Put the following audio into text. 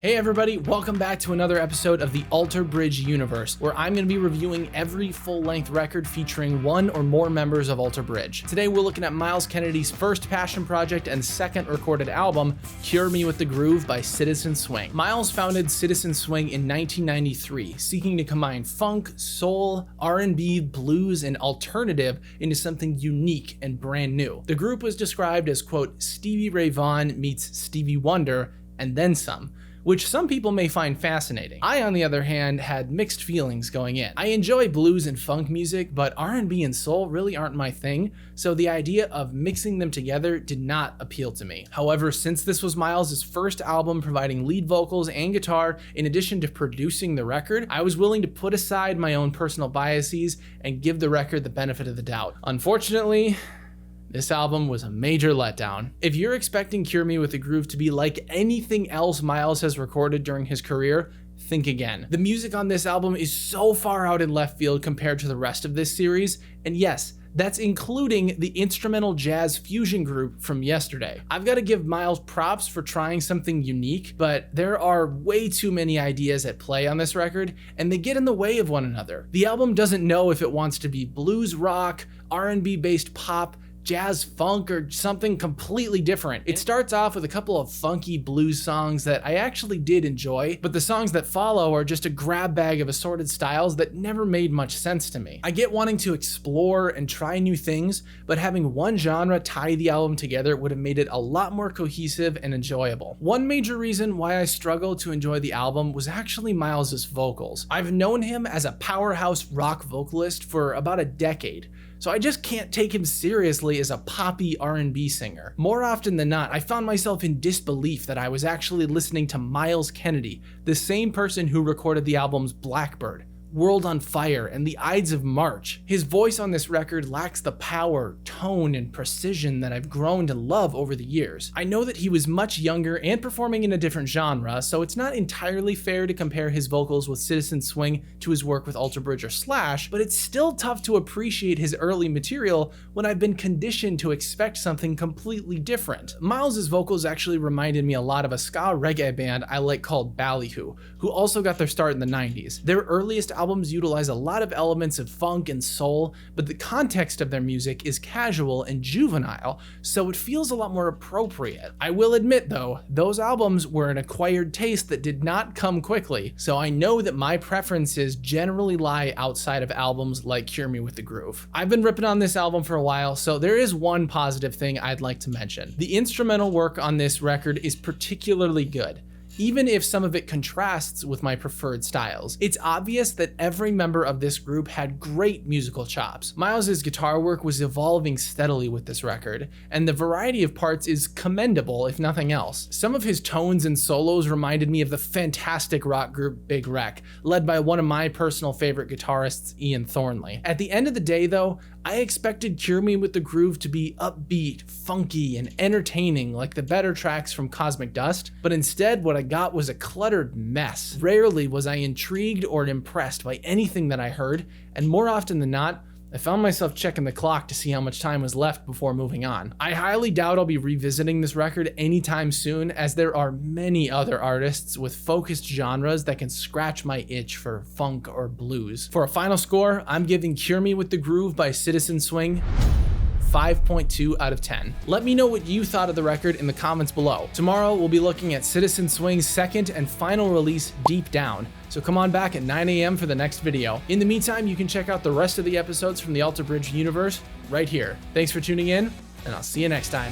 Hey everybody, welcome back to another episode of the Alter Bridge universe, where I'm going to be reviewing every full-length record featuring one or more members of Alter Bridge. Today we're looking at Myles Kennedy's first passion project and second recorded album, Cure Me With The Groove by Citizen Swing. Myles founded Citizen Swing in 1993, seeking to combine funk, soul, R&B, blues, and alternative into something unique and brand new. The group was described as, quote, Stevie Ray Vaughan meets Stevie Wonder, and then some, which some people may find fascinating. I, on the other hand, had mixed feelings going in. I enjoy blues and funk music, but R&B and soul really aren't my thing, so the idea of mixing them together did not appeal to me. However, since this was Myles' first album providing lead vocals and guitar in addition to producing the record, I was willing to put aside my own personal biases and give the record the benefit of the doubt. Unfortunately, this album was a major letdown. If you're expecting Cure Me With The Groove to be like anything else Myles has recorded during his career, think again. The music on this album is so far out in left field compared to the rest of this series, and yes, that's including the instrumental jazz fusion group from yesterday. I've got to give Myles props for trying something unique, but there are way too many ideas at play on this record, and they get in the way of one another. The album doesn't know if it wants to be blues rock, R&B based pop, jazz funk, or something completely different. It starts off with a couple of funky blues songs that I actually did enjoy, but the songs that follow are just a grab bag of assorted styles that never made much sense to me. I get wanting to explore and try new things, but having one genre tie the album together would have made it a lot more cohesive and enjoyable. One major reason why I struggle to enjoy the album was actually Myles' vocals. I've known him as a powerhouse rock vocalist for about a decade, so I just can't take him seriously as a poppy R&B singer. More often than not, I found myself in disbelief that I was actually listening to Myles Kennedy, the same person who recorded the albums Blackbird, World on Fire, and The Ides of March. His voice on this record lacks the power, tone, and precision that I've grown to love over the years. I know that he was much younger and performing in a different genre, so it's not entirely fair to compare his vocals with Citizen Swing to his work with Alter Bridge or Slash, but it's still tough to appreciate his early material when I've been conditioned to expect something completely different. Myles' vocals actually reminded me a lot of a ska reggae band I like called Ballyhoo, who also got their start in the 90s. Their earliest albums utilize a lot of elements of funk and soul, but the context of their music is casual and juvenile, so it feels a lot more appropriate. I will admit though, those albums were an acquired taste that did not come quickly, so I know that my preferences generally lie outside of albums like Cure Me With The Groove. I've been ripping on this album for a while, so there is one positive thing I'd like to mention. The instrumental work on this record is particularly good, even if some of it contrasts with my preferred styles. It's obvious that every member of this group had great musical chops. Myles' guitar work was evolving steadily with this record, and the variety of parts is commendable if nothing else. Some of his tones and solos reminded me of the fantastic rock group Big Wreck, led by one of my personal favorite guitarists, Ian Thornley. At the end of the day though, I expected Cure Me With The Groove to be upbeat, funky, and entertaining like the better tracks from Cosmic Dust, but instead what I got was a cluttered mess. Rarely was I intrigued or impressed by anything that I heard, and more often than not, I found myself checking the clock to see how much time was left before moving on. I highly doubt I'll be revisiting this record anytime soon, as there are many other artists with focused genres that can scratch my itch for funk or blues. For a final score, I'm giving Cure Me With The Groove by Citizen Swing 5.2 out of 10. Let me know what you thought of the record in the comments below. Tomorrow, we'll be looking at Citizen Swing's second and final release, Deep Down, so come on back at 9 a.m. for the next video. In the meantime, you can check out the rest of the episodes from the Alter Bridge universe right here. Thanks for tuning in, and I'll see you next time.